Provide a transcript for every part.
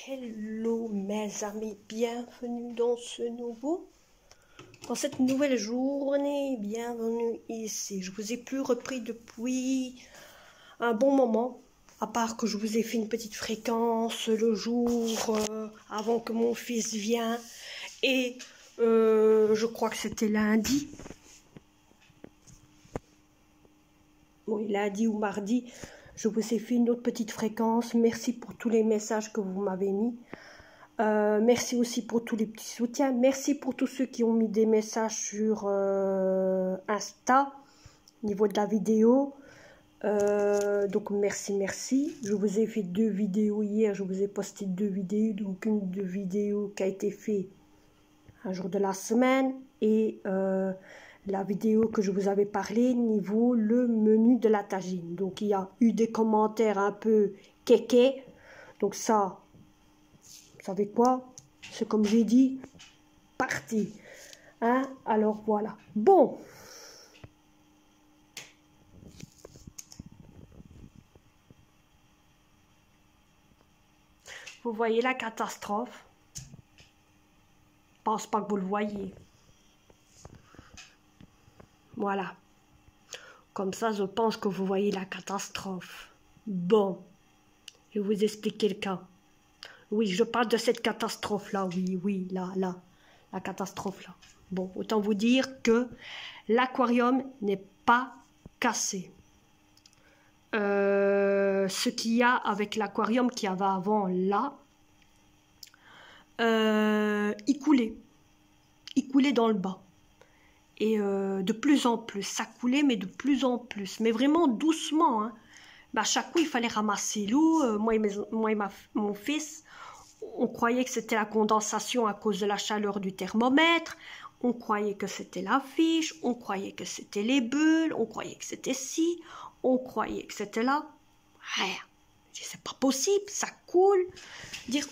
Hello mes amis, bienvenue dans cette nouvelle journée, bienvenue ici. Je vous ai plus repris depuis un bon moment, à part que je vous ai fait une petite fréquence le jour avant que mon fils vienne, et je crois que c'était lundi. Oui, lundi ou mardi, je vous ai fait une autre petite fréquence. Merci pour tous les messages que vous m'avez mis. Merci aussi pour tous les petits soutiens. Merci pour tous ceux qui ont mis des messages sur Insta, au niveau de la vidéo. Donc merci. Je vous ai fait 2 vidéos hier. Je vous ai posté 2 vidéos. Donc une vidéo qui a été faite un jour de la semaine. Et la vidéo que je vous avais parlé niveau le menu de la tagine. Donc il y a eu des commentaires un peu kéké. Donc ça, vous savez quoi? C'est comme j'ai dit, parti. Hein? Alors voilà. Bon. Vous voyez la catastrophe? Je pense pas que vous le voyez. Voilà. Comme ça, je pense que vous voyez la catastrophe. Bon. Je vais vous expliquer le cas. Oui, je parle de cette catastrophe-là. Oui, là. La catastrophe là. Bon, autant vous dire que l'aquarium n'est pas cassé. Ce qu'il y a avec l'aquarium qu'il y avait avant là, il coulait dans le bas. Et de plus en plus, ça coulait, mais de plus en plus. Mais vraiment doucement. Hein. À chaque coup, il fallait ramasser l'eau. Moi et mon fils, on croyait que c'était la condensation à cause de la chaleur du thermomètre. On croyait que c'était la fiche. On croyait que c'était les bulles. On croyait que c'était ci. On croyait que c'était là. Rien. C'est pas possible, ça coule.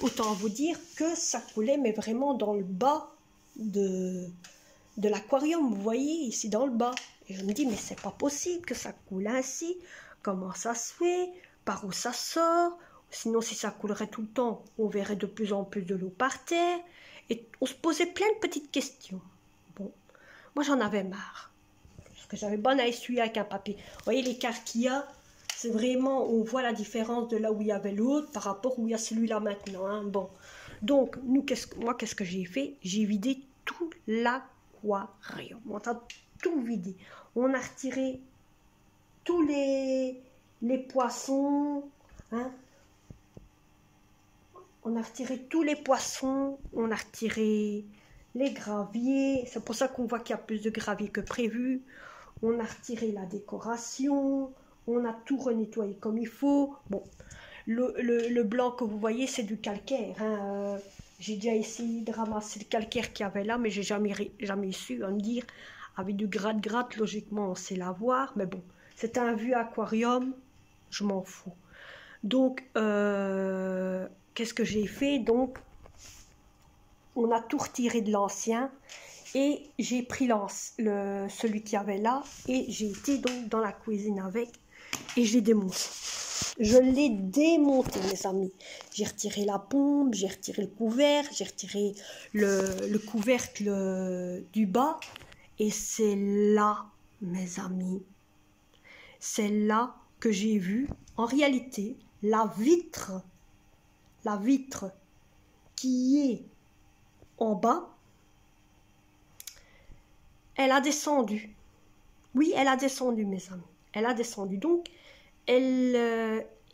Autant vous dire que ça coulait, mais vraiment dans le bas de l'aquarium, vous voyez, ici dans le bas. Et je me dis, mais c'est pas possible que ça coule ainsi. Comment ça se fait? Par où ça sort? Sinon, si ça coulerait tout le temps, on verrait de plus en plus de l'eau par terre. Et on se posait plein de petites questions. Bon, moi j'en avais marre. Parce que j'avais bon à essuyer avec un papier. Vous voyez l'écart qu'il y a? C'est vraiment, on voit la différence de là où il y avait l'autre par rapport où il y a celui-là maintenant. Hein. Bon, donc, moi, qu'est-ce que j'ai fait? J'ai vidé tout l'aquarium. On a tout vidé. On a retiré tous les poissons. Hein. On a retiré tous les poissons. On a retiré les graviers. C'est pour ça qu'on voit qu'il y a plus de graviers que prévu. On a retiré la décoration. On a tout renettoyé comme il faut. Bon, le blanc que vous voyez, c'est du calcaire. Hein. J'ai déjà essayé de ramasser le calcaire qu'il y avait là, mais j'ai jamais su me dire, avec du gratte-gratte, logiquement, on sait l'avoir. Mais bon, c'est un vieux aquarium, je m'en fous. Donc, qu'est-ce que j'ai fait? Donc, on a tout retiré de l'ancien. Et j'ai pris celui qu'il y avait là. Et j'ai été donc dans la cuisine avec. Et je l'ai démonté. Je l'ai démonté, mes amis. J'ai retiré la pompe, j'ai retiré le couvercle, j'ai retiré le couvercle du bas. Et c'est là, mes amis, c'est là que j'ai vu, en réalité, la vitre qui est en bas, elle a descendu. Oui, elle a descendu, mes amis. Elle a descendu. Donc, elle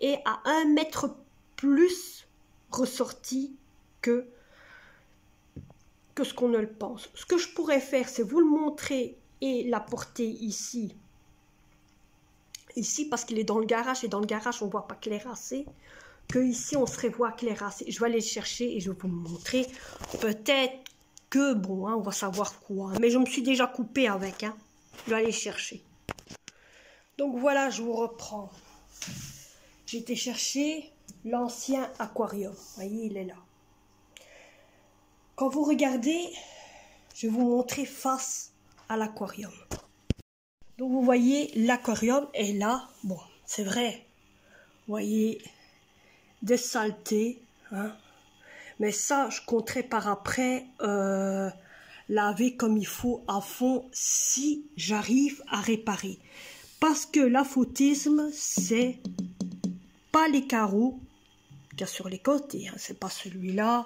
est à 1 mètre plus ressortie que ce qu'on ne le pense. Ce que je pourrais faire, c'est vous le montrer et la porter ici. Ici, parce qu'il est dans le garage. Et dans le garage, on ne voit pas clair assez. Que ici, on se voit clair assez. Je vais aller le chercher et je vais vous le montrer. Peut-être que, bon, hein, on va savoir quoi. Mais je me suis déjà coupée avec. Hein. Je vais aller chercher. Donc voilà, je vous reprends. J'ai été chercher l'ancien aquarium. Vous voyez, il est là. Quand vous regardez, je vais vous montrer face à l'aquarium. Donc vous voyez, l'aquarium est là. Bon, c'est vrai. Vous voyez, des saletés. Hein. Mais ça, je compterai par après laver comme il faut à fond si j'arrive à réparer. Parce que l'aphotisme, c'est pas les carreaux qu'il y a sur les côtés. Hein. C'est pas celui-là,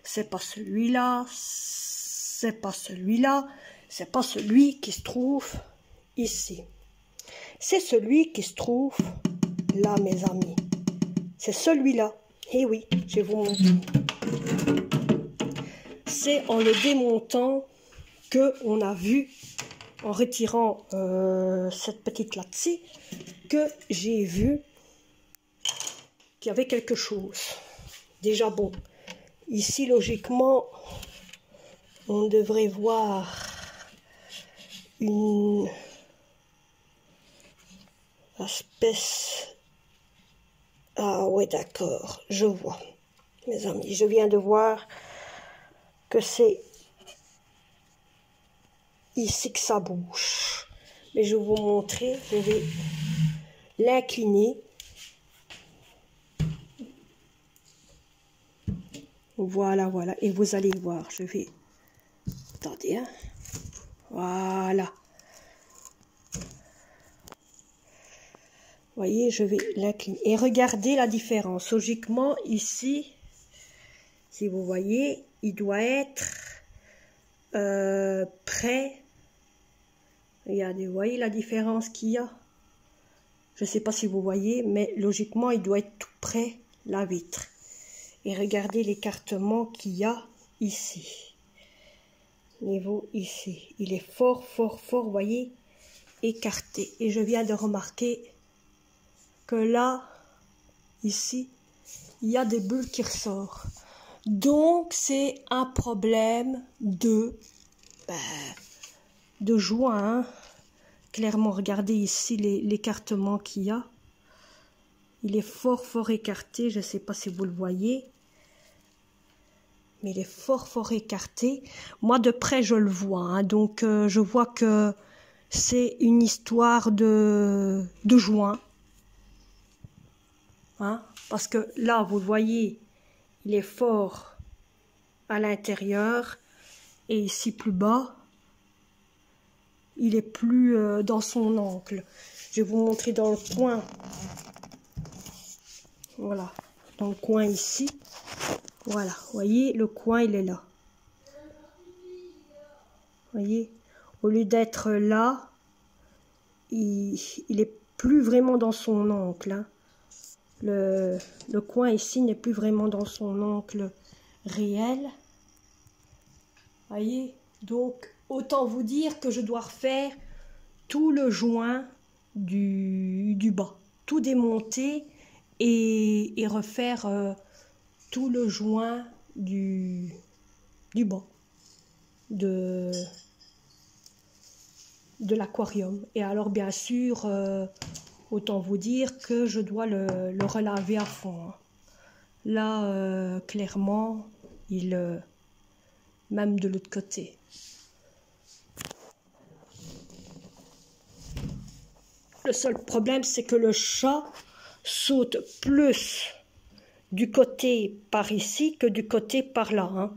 c'est pas celui-là, c'est pas celui-là, c'est pas celui qui se trouve ici. C'est celui qui se trouve là, mes amis. C'est celui-là. Eh oui, je vais vous montrer. C'est en le démontant que on a vu, en retirant cette petite là-dessus, que j'ai vu qu'il y avait quelque chose. Déjà bon, ici logiquement, on devrait voir une espèce... Ah ouais, d'accord, je vois. Mes amis, je viens de voir que c'est ici que ça bouge. Mais je vais vous montrer, je vais l'incliner. Voilà, voilà. Et vous allez voir, je vais... Attendez, hein. Voilà. Vous voyez, je vais l'incliner. Et regardez la différence. Logiquement, ici, si vous voyez, il doit être prêt. Regardez, vous voyez la différence qu'il y a? Je ne sais pas si vous voyez, mais logiquement, il doit être tout près, la vitre. Et regardez l'écartement qu'il y a ici. Niveau ici. Il est fort, fort, fort, vous voyez, écarté. Et je viens de remarquer que là, ici, il y a des bulles qui ressortent. Donc, c'est un problème de joint. Hein. Clairement, regardez ici l'écartement qu'il y a. Il est fort, fort écarté. Je ne sais pas si vous le voyez. Mais il est fort, fort écarté. Moi, de près, je le vois. Hein. Donc, je vois que c'est une histoire de joint. Hein. Parce que là, vous le voyez, il est fort à l'intérieur. Et ici, plus bas, il est plus dans son angle. Je vais vous montrer dans le coin. Voilà. Dans le coin ici. Voilà. Vous voyez, le coin, il est là. Vous voyez, au lieu d'être là, il est plus vraiment dans son angle. Hein. Le coin ici n'est plus vraiment dans son angle réel. Vous voyez, donc autant vous dire que je dois refaire tout le joint du bas, tout démonter et refaire tout le joint du bas de l'aquarium. Et alors bien sûr, autant vous dire que je dois le relaver à fond. Hein. Là, clairement, même de l'autre côté. Le seul problème, c'est que le chat saute plus du côté par ici que du côté par là. Hein.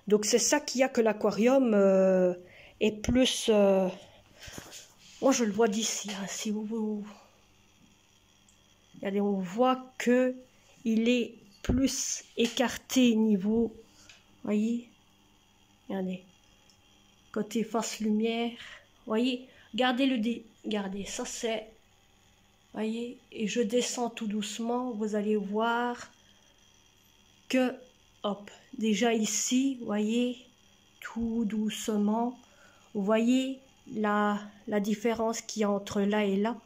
Donc c'est ça qu'il y a que l'aquarium est plus... moi je le vois d'ici. Hein, si vous... Regardez, on voit que il est plus écarté niveau... Voyez, regardez. Côté face lumière. Voyez, regardez regardez, ça c'est... Voyez, et je descends tout doucement. Vous allez voir que, hop, déjà ici, vous voyez, tout doucement, vous voyez la différence qu'il y a entre là et là,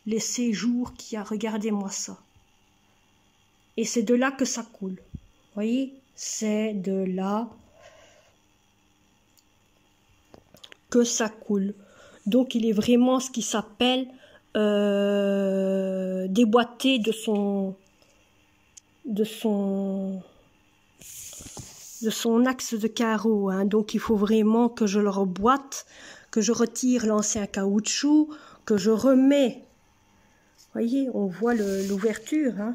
les séjours qu'il y a, regardez-moi ça. Et c'est de là que ça coule, vous voyez, c'est de là que ça coule. Donc il est vraiment ce qui s'appelle déboîté de son axe de carreau. Hein. Donc il faut vraiment que je le reboîte, que je retire l'ancien caoutchouc, que je remets. Voyez, on voit l'ouverture. Hein.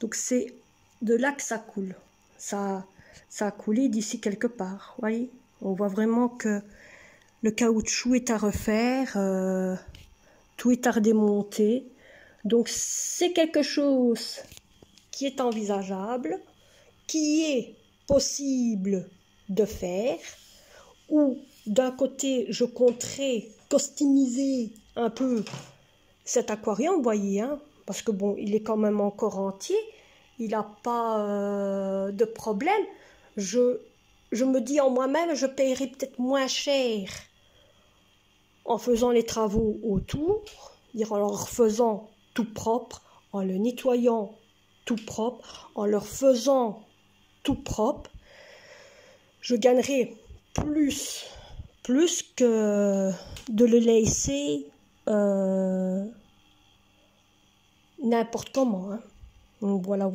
Donc c'est de là que ça coule. ça a coulé d'ici quelque part. Vous voyez, on voit vraiment que le caoutchouc est à refaire, tout est à redémonter. Donc c'est quelque chose qui est envisageable, qui est possible de faire, ou d'un côté je compterai customiser un peu cet aquarium, vous voyez, hein, parce que bon, il est quand même encore entier, il n'a pas de problème. Je me dis en moi-même, je paierai peut-être moins cher en faisant les travaux autour, en le refaisant tout propre, en le nettoyant tout propre, en le refaisant tout propre. Je gagnerai plus que de le laisser n'importe comment. Hein. Donc voilà.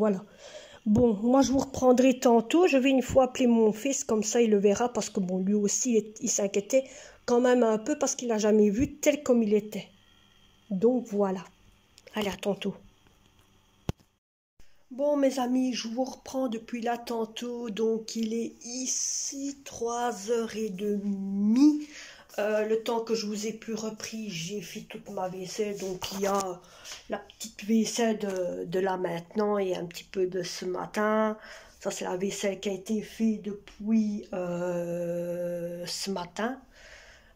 Bon, moi je vous reprendrai tantôt. Je vais une fois appeler mon fils, comme ça il le verra, parce que bon, lui aussi il s'inquiétait quand même un peu parce qu'il n'a jamais vu tel comme il était. Donc voilà. Allez, à tantôt. Bon mes amis, je vous reprends depuis là tantôt. Donc il est ici 3h30. Le temps que je vous ai pu repris, j'ai fait toute ma vaisselle. Donc il y a la petite vaisselle de là maintenant et un petit peu de ce matin. Ça c'est la vaisselle qui a été faite depuis ce matin.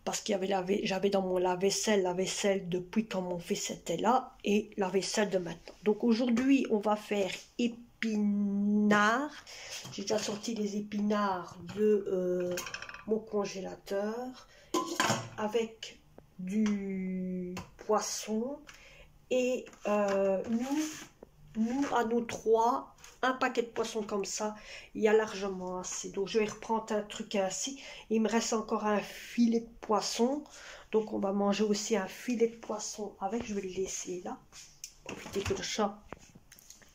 Parce qu'il y avait j'avais dans mon lave-vaisselle la vaisselle depuis quand mon fils était là et la vaisselle de maintenant. Donc aujourd'hui on va faire épinards. J'ai déjà sorti les épinards de mon congélateur avec du poisson et nous à nous trois, un paquet de poissons comme ça, il y a largement assez. Donc je vais reprendre un truc ainsi. Il me reste encore un filet de poisson. Donc on va manger aussi un filet de poisson avec. Je vais le laisser là. Profitez que le chat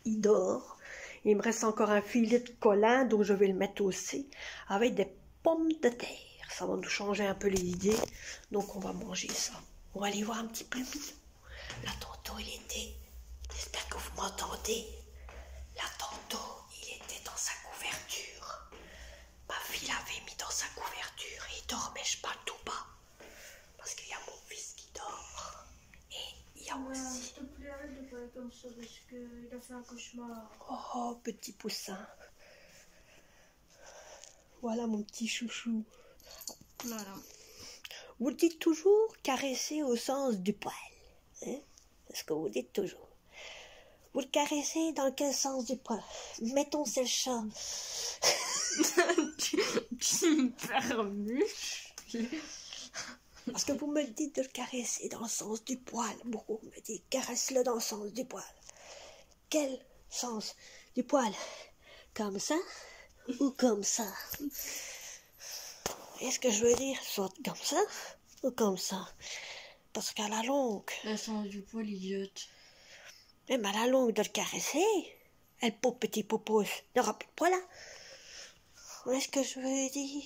il dort. Il me reste encore un filet de colin. Donc je vais le mettre aussi avec des pommes de terre. Ça va nous changer un peu les idées. Donc on va manger ça. On va aller voir un petit peu le bidon. Là tantôt il était. J'espère que vous m'entendez. Là, tantôt, il était dans sa couverture. Ma fille l'avait mis dans sa couverture et il dormait, je parle tout bas. Parce qu'il y a mon fils qui dort. Et il y a aussi... S'il te plaît, arrête de parler comme ça parce qu'il a fait un cauchemar. Oh, petit poussin. Voilà mon petit chouchou. Voilà. Vous le dites toujours caresser au sens du poil. Hein? C'est ce que vous dites toujours. Vous le caressez dans quel sens du poil? Mettons c'est le chat. Tu me permets. Parce que vous me dites de le caresser dans le sens du poil. Beaucoup me dites caresse-le dans le sens du poil. Quel sens du poil? Comme ça ou comme ça? Est-ce que je veux dire soit comme ça ou comme ça? Parce qu'à la longue... Le sens du poil, idiote. Même à la longue de le caresser, elle pauvre petit popo n'aura plus de poil là. Est-ce que je veux dire?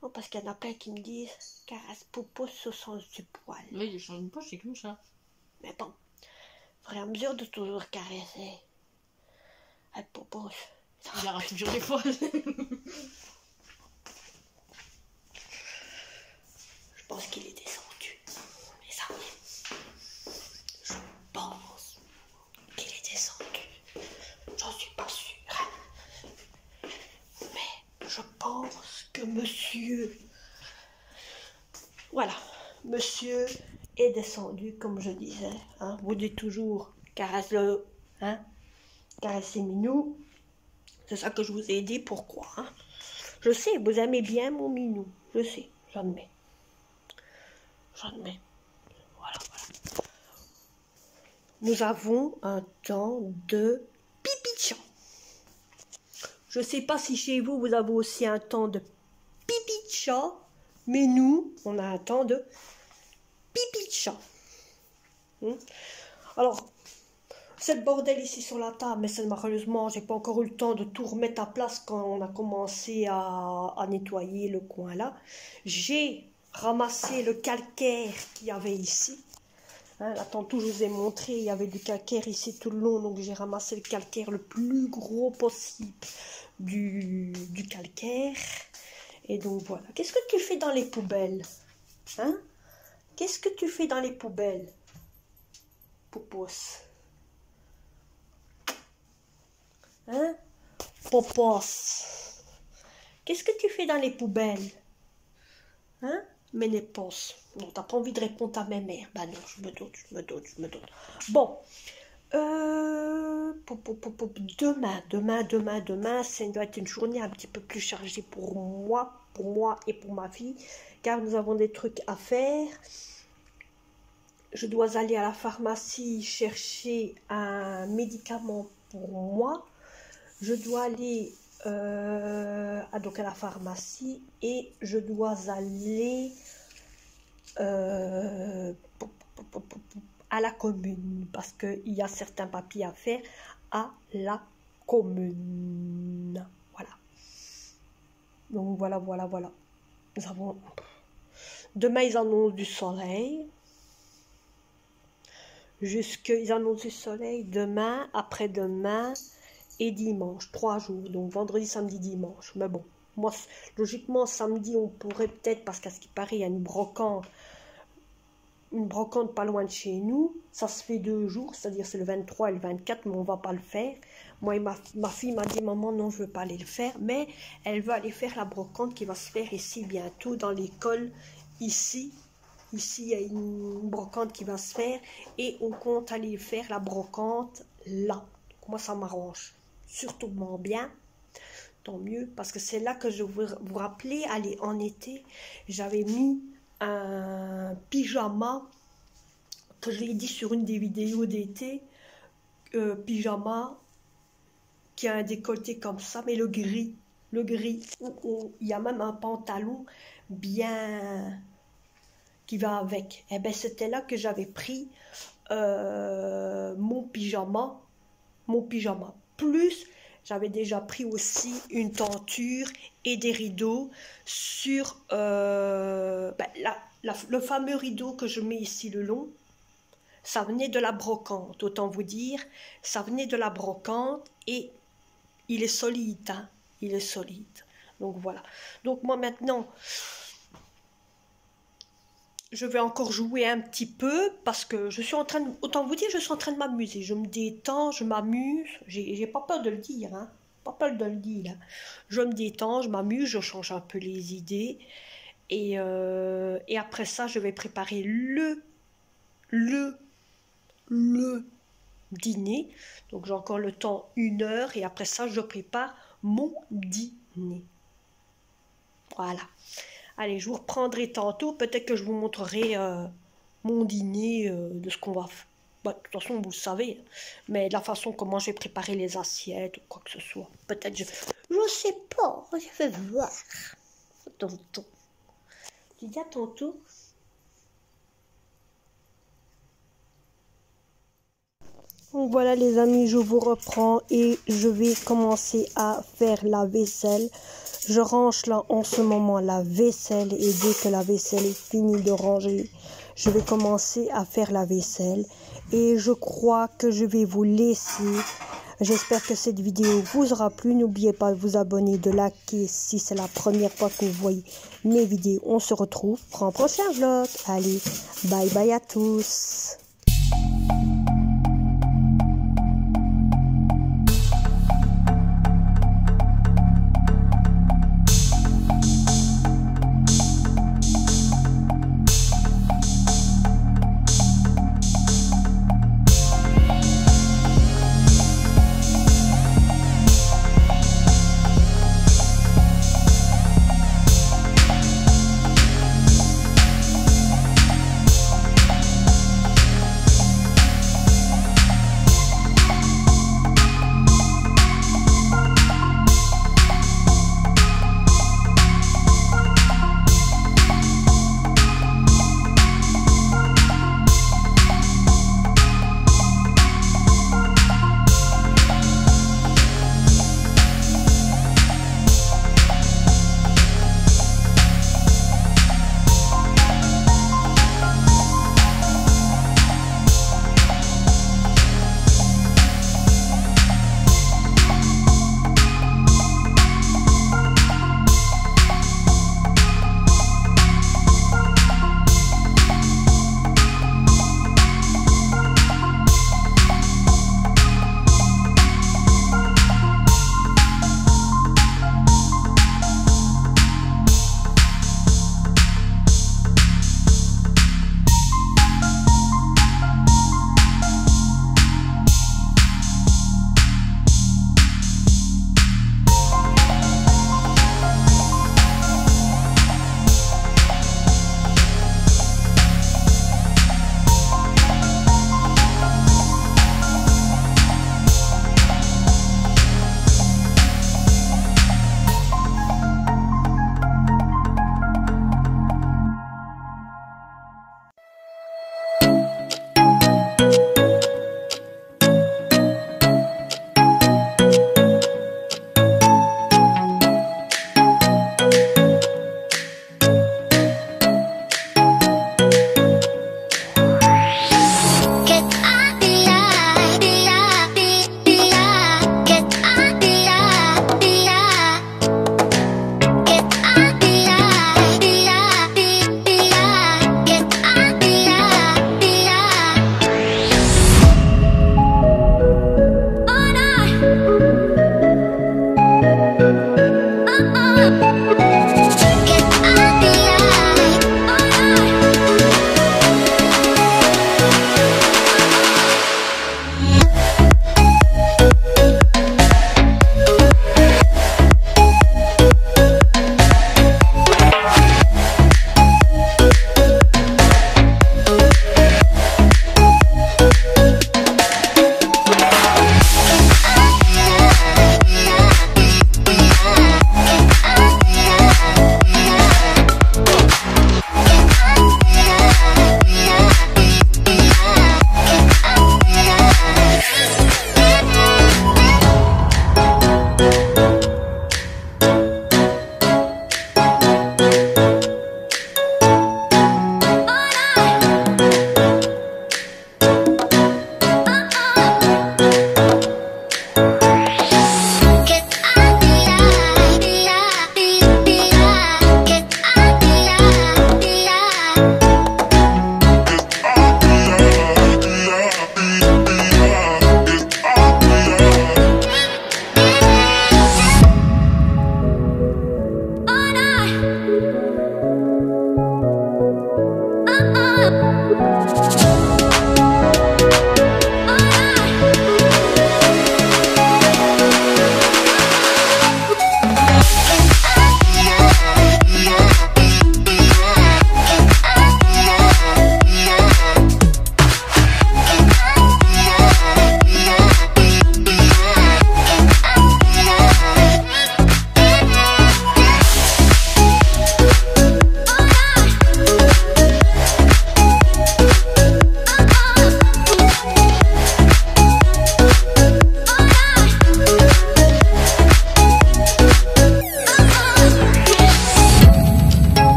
Non, parce qu'il y en a plein qui me disent caresse popo au sens du poil. Oui, il change pas, c'est comme ça. Mais bon, au fur et à mesure de toujours caresser, elle popo. Il aura toujours des poils. Je pense qu'il est descendu. Les amis. Je pense qu'il est descendu. J'en suis pas sûre. Mais je pense que monsieur... Voilà. Monsieur est descendu, comme je disais. Hein. Vous dites toujours, caresse-le. Hein. Caressez Minou. C'est ça que je vous ai dit. Pourquoi hein. Je sais, vous aimez bien mon Minou. Je sais, j'admets. J'admets. Voilà. Nous avons un temps de pipi de chat. Je ne sais pas si chez vous, vous avez aussi un temps de pipi de chat, mais nous, on a un temps de pipi de chat. Alors, c'est le bordel ici sur la table, mais c'est malheureusement, j'ai pas encore eu le temps de tout remettre à place quand on a commencé à nettoyer le coin là. J'ai ramassé le calcaire qu'il y avait ici. Hein, là, tantôt, je vous ai montré, il y avait du calcaire ici tout le long, donc j'ai ramassé le calcaire le plus gros possible du calcaire. Et donc voilà. Qu'est-ce que tu fais dans les poubelles? Hein? Qu'est-ce que tu fais dans les poubelles, Popos? Hein? Popos. Qu'est-ce que tu fais dans les poubelles? Hein? Mais les penses. Non, t'as pas envie de répondre à mes mères. Bah non, je me doute. Bon. Demain, ça doit être une journée un petit peu plus chargée pour moi et pour ma fille, car nous avons des trucs à faire. Je dois aller à la pharmacie chercher un médicament pour moi. Je dois aller donc à la pharmacie et je dois aller à la commune parce qu'il y a certains papiers à faire à la commune. Voilà. Donc voilà. Nous avons... Demain, ils annoncent du soleil. Ils annoncent du soleil demain, après-demain et dimanche. 3 jours. Donc vendredi, samedi, dimanche. Mais bon, moi, logiquement, samedi, on pourrait peut-être, parce qu'à ce qui paraît, il y a une brocante pas loin de chez nous. Ça se fait 2 jours, c'est-à-dire c'est le 23 et le 24, mais on va pas le faire. Moi et ma fille m'a dit, maman, non, je veux pas aller le faire, mais elle veut aller faire la brocante qui va se faire ici bientôt dans l'école, ici. Ici, il y a une brocante qui va se faire et on compte aller faire la brocante là. Donc, moi, ça m'arrange surtout bien. Tant mieux, parce que c'est là que je veux vous rappeler, allez, en été, j'avais mis un pyjama, que je l'ai dit sur une des vidéos d'été, pyjama, qui a un décolleté comme ça, mais le gris, où il y a même un pantalon bien... qui va avec. Et bien c'était là que j'avais pris mon pyjama. Plus j'avais déjà pris aussi une tenture et des rideaux sur le fameux rideau que je mets ici le long. Ça venait de la brocante, autant vous dire, ça venait de la brocante et il est solide, hein, il est solide. Donc voilà. Donc moi maintenant, je vais encore jouer un petit peu parce que je suis en train de, autant vous dire, je suis en train de m'amuser. Je me détends, je m'amuse. J'ai pas peur de le dire, hein. Pas peur de le dire. Je me détends, je m'amuse, je change un peu les idées. Et après ça, je vais préparer le dîner. Donc j'ai encore le temps, 1 heure. Et après ça, je prépare mon dîner. Voilà. Allez, je vous reprendrai tantôt. Peut-être que je vous montrerai mon dîner, de ce qu'on va faire. Bah, de toute façon, vous le savez. Mais de la façon comment j'ai préparé les assiettes ou quoi que ce soit. Peut-être je sais pas. Je vais voir. Tonton. Tu dis à tonton. Donc voilà les amis, je vous reprends et je vais commencer à faire la vaisselle. Je range là en ce moment la vaisselle et dès que la vaisselle est finie de ranger, je vais commencer à faire la vaisselle. Et je crois que je vais vous laisser. J'espère que cette vidéo vous aura plu. N'oubliez pas de vous abonner, de liker si c'est la première fois que vous voyez mes vidéos. On se retrouve pour un prochain vlog. Allez, bye bye à tous.